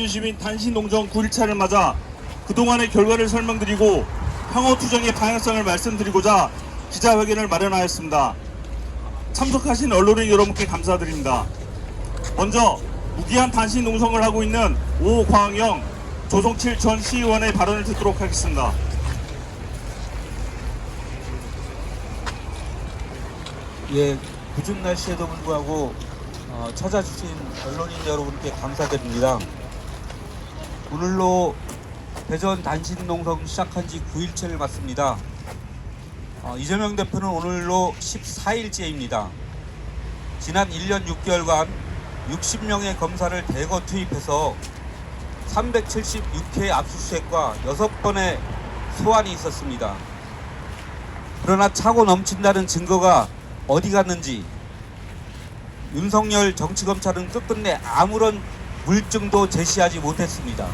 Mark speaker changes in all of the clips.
Speaker 1: 민주시민 단신농정 9일차를 맞아 그동안의 결과를 설명드리고 향후투쟁의 방향성을 말씀드리고자 기자회견을 마련하였습니다. 참석하신 언론인 여러분께 감사드립니다. 먼저 무기한 단신농성을 하고 있는 오광영 조성칠 전 시의원의 발언을 듣도록 하겠습니다.
Speaker 2: 예, 궂은 날씨에도 불구하고 찾아주신 언론인 여러분께 감사드립니다. 오늘로 대전 단신농성 시작한 지 9일째를 맞습니다. 이재명 대표는 오늘로 14일째입니다. 지난 1년 6개월간 60명의 검사를 대거 투입해서 376회 압수수색과 6번의 소환이 있었습니다. 그러나 차고 넘친다는 증거가 어디 갔는지 윤석열 정치검찰은 끝끝내 아무런 물증도 제시하지 못했습니다.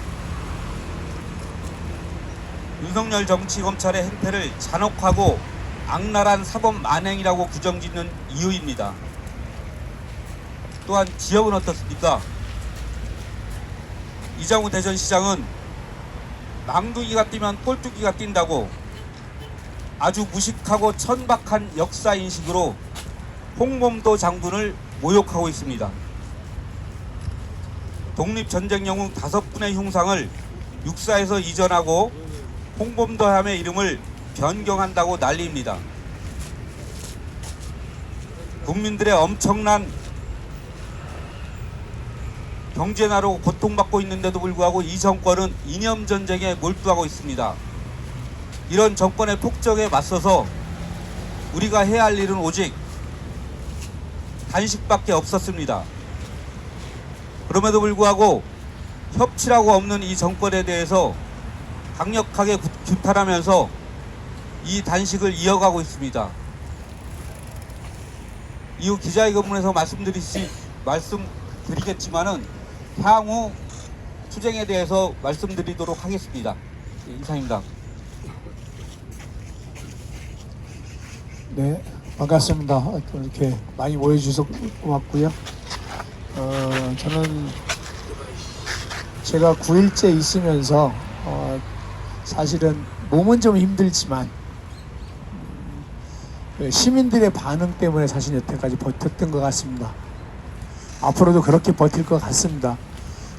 Speaker 2: 윤석열 정치검찰의 행태를 잔혹하고 악랄한 사법 만행이라고 규정짓는 이유입니다. 또한 지역은 어떻습니까? 이장우 대전시장은 망둥이가 뛰면 꼴뚜기가 뛴다고 아주 무식하고 천박한 역사인식으로 홍범도 장군을 모욕하고 있습니다. 독립전쟁 영웅 5분의 흉상을 육사에서 이전하고 홍범도함의 이름을 변경한다고 난리입니다. 국민들의 엄청난 경제난으로 고통받고 있는데도 불구하고 이 정권은 이념전쟁에 몰두하고 있습니다. 이런 정권의 폭정에 맞서서 우리가 해야 할 일은 오직 단식밖에 없었습니다. 그럼에도 불구하고 협치라고 없는 이 정권에 대해서 강력하게 규탄하면서 이 단식을 이어가고 있습니다. 이후 기자회견문에서 말씀드리겠지만은 향후 투쟁에 대해서 말씀드리도록 하겠습니다. 이상입니다.
Speaker 3: 네, 반갑습니다. 또 이렇게 많이 모여주셔서 고맙고요. 저는 제가 9일째 있으면서 사실은 몸은 좀 힘들지만 시민들의 반응 때문에 사실 여태까지 버텼던 것 같습니다. 앞으로도 그렇게 버틸 것 같습니다.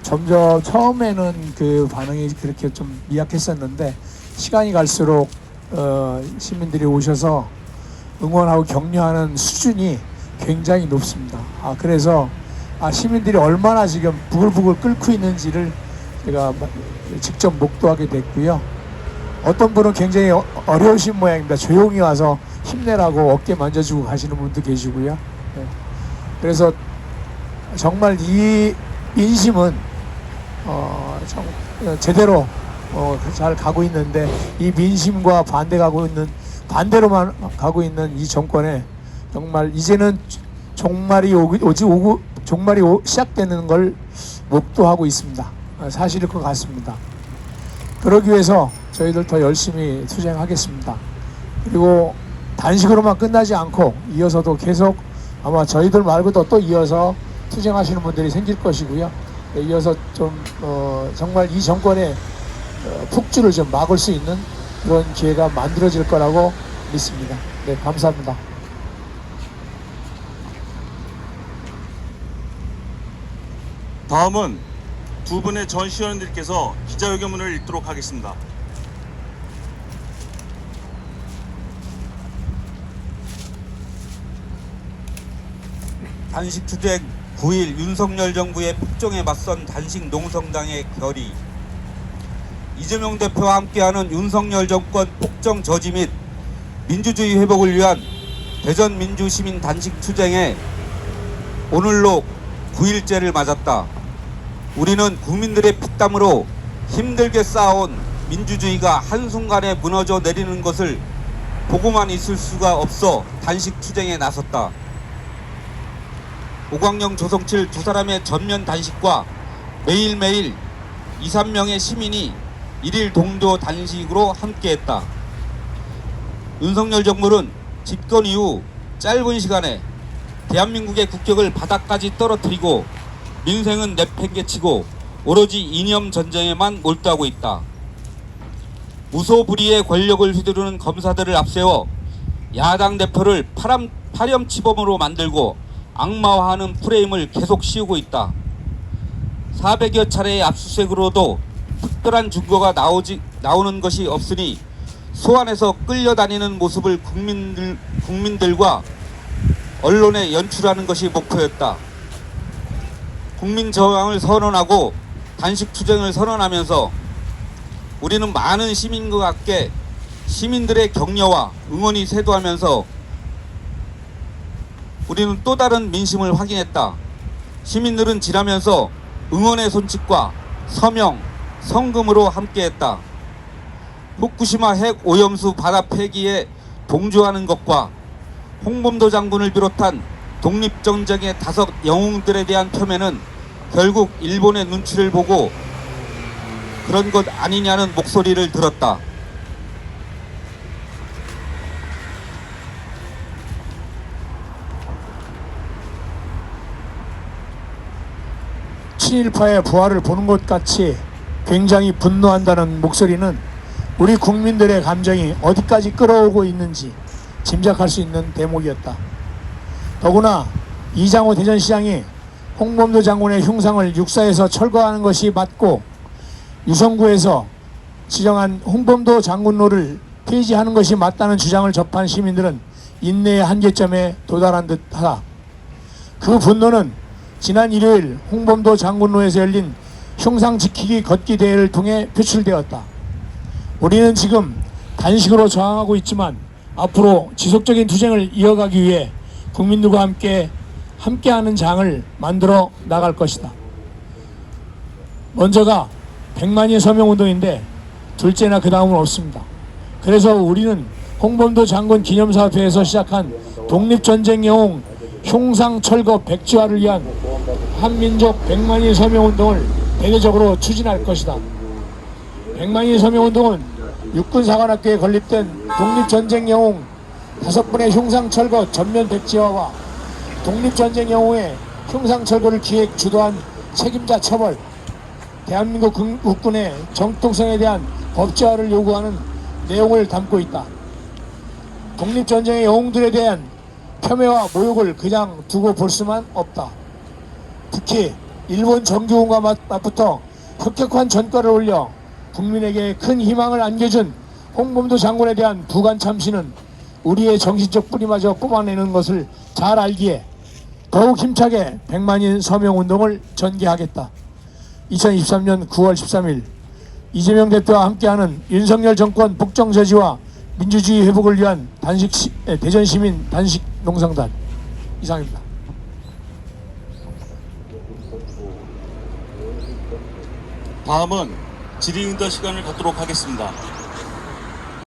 Speaker 3: 점점 처음에는 그 반응이 그렇게 좀 미약했었는데 시간이 갈수록 시민들이 오셔서 응원하고 격려하는 수준이 굉장히 높습니다. 그래서 시민들이 얼마나 지금 부글부글 끓고 있는지를 제가 직접 목도하게 됐고요. 어떤 분은 굉장히 어려우신 모양입니다. 조용히 와서 힘내라고 어깨 만져주고 가시는 분도 계시고요. 그래서 정말 이 민심은 제대로 잘 가고 있는데 이 민심과 반대로만 가고 있는 이 정권에 정말 이제는 종말이 시작되는 걸 목도하고 있습니다. 사실일 것 같습니다. 그러기 위해서 저희들 더 열심히 투쟁하겠습니다. 그리고 단식으로만 끝나지 않고 이어서도 계속 아마 저희들 말고도 또 이어서 투쟁하시는 분들이 생길 것이고요. 이어서 좀 정말 이 정권의 폭주를 좀 막을 수 있는 그런 기회가 만들어질 거라고 믿습니다. 네, 감사합니다.
Speaker 1: 다음은 두 분의 전 시의원들께서 기자회견문을 읽도록 하겠습니다.
Speaker 2: 단식투쟁 9일 윤석열 정부의 폭정에 맞선 단식농성당의 결의. 이재명 대표와 함께하는 윤석열 정권 폭정 저지 및 민주주의 회복을 위한 대전 민주시민 단식투쟁에 오늘로 9일째를 맞았다. 우리는 국민들의 피땀으로 힘들게 쌓아온 민주주의가 한순간에 무너져 내리는 것을 보고만 있을 수가 없어 단식투쟁에 나섰다. 오광영, 조성칠 두 사람의 전면 단식과 매일매일 2, 3명의 시민이 일일 동조 단식으로 함께했다. 윤석열 정부는 집권 이후 짧은 시간에 대한민국의 국격을 바닥까지 떨어뜨리고 민생은 내팽개치고 오로지 이념 전쟁에만 몰두하고 있다. 무소불위의 권력을 휘두르는 검사들을 앞세워 야당 대표를 파렴치범으로 만들고 악마화하는 프레임을 계속 씌우고 있다. 400여 차례의 압수수색으로도 특별한 증거가 나오는 것이 없으니 소환해서 끌려다니는 모습을 국민들과 언론에 연출하는 것이 목표였다. 국민 저항을 선언하고 단식 투쟁을 선언하면서 우리는 많은 시민과 함께 시민들의 격려와 응원이 쇄도하면서 우리는 또 다른 민심을 확인했다. 시민들은 지나면서 응원의 손짓과 서명, 성금으로 함께했다. 후쿠시마 핵 오염수 바다 폐기에 동조하는 것과 홍범도 장군을 비롯한 독립전쟁의 5 영웅들에 대한 폄훼는 결국 일본의 눈치를 보고 그런 것 아니냐는 목소리를 들었다.
Speaker 3: 친일파의 부활을 보는 것 같이 굉장히 분노한다는 목소리는 우리 국민들의 감정이 어디까지 끌어오고 있는지 짐작할 수 있는 대목이었다. 더구나 이장호 대전시장이 홍범도 장군의 흉상을 육사에서 철거하는 것이 맞고 유성구에서 지정한 홍범도 장군로를 폐지하는 것이 맞다는 주장을 접한 시민들은 인내의 한계점에 도달한 듯하다. 그 분노는 지난 일요일 홍범도 장군로에서 열린 흉상 지키기 걷기 대회를 통해 표출되었다. 우리는 지금 단식으로 저항하고 있지만 앞으로 지속적인 투쟁을 이어가기 위해 국민들과 함께하는 장을 만들어 나갈 것이다. 먼저가 100만인 서명운동인데 둘째나 그 다음은 없습니다. 그래서 우리는 홍범도 장군 기념사업회에서 시작한 독립전쟁 영웅 흉상 철거 백지화를 위한 한민족 100만인 서명운동을 대대적으로 추진할 것이다. 100만인 서명운동은 육군사관학교에 건립된 독립전쟁 영웅 5분의 흉상 철거 전면 백지화와 독립전쟁 영웅의 흉상 철거를 기획 주도한 책임자 처벌, 대한민국 국군의 정통성에 대한 법제화를 요구하는 내용을 담고 있다. 독립전쟁의 영웅들에 대한 폄훼와 모욕을 그냥 두고 볼 수만 없다. 특히 일본 정규군과 맞붙어 혁혁한 전과를 올려 국민에게 큰 희망을 안겨준 홍범도 장군에 대한 부관 참시는 우리의 정신적 뿌리마저 뽑아내는 것을 잘 알기에 더욱 힘차게 100만인 서명운동을 전개하겠다. 2023년 9월 13일 이재명 대표와 함께하는 윤석열 정권 북정저지와 민주주의 회복을 위한 대전시민 단식 농성단 이상입니다.
Speaker 1: 다음은 질의응답 시간을 갖도록 하겠습니다.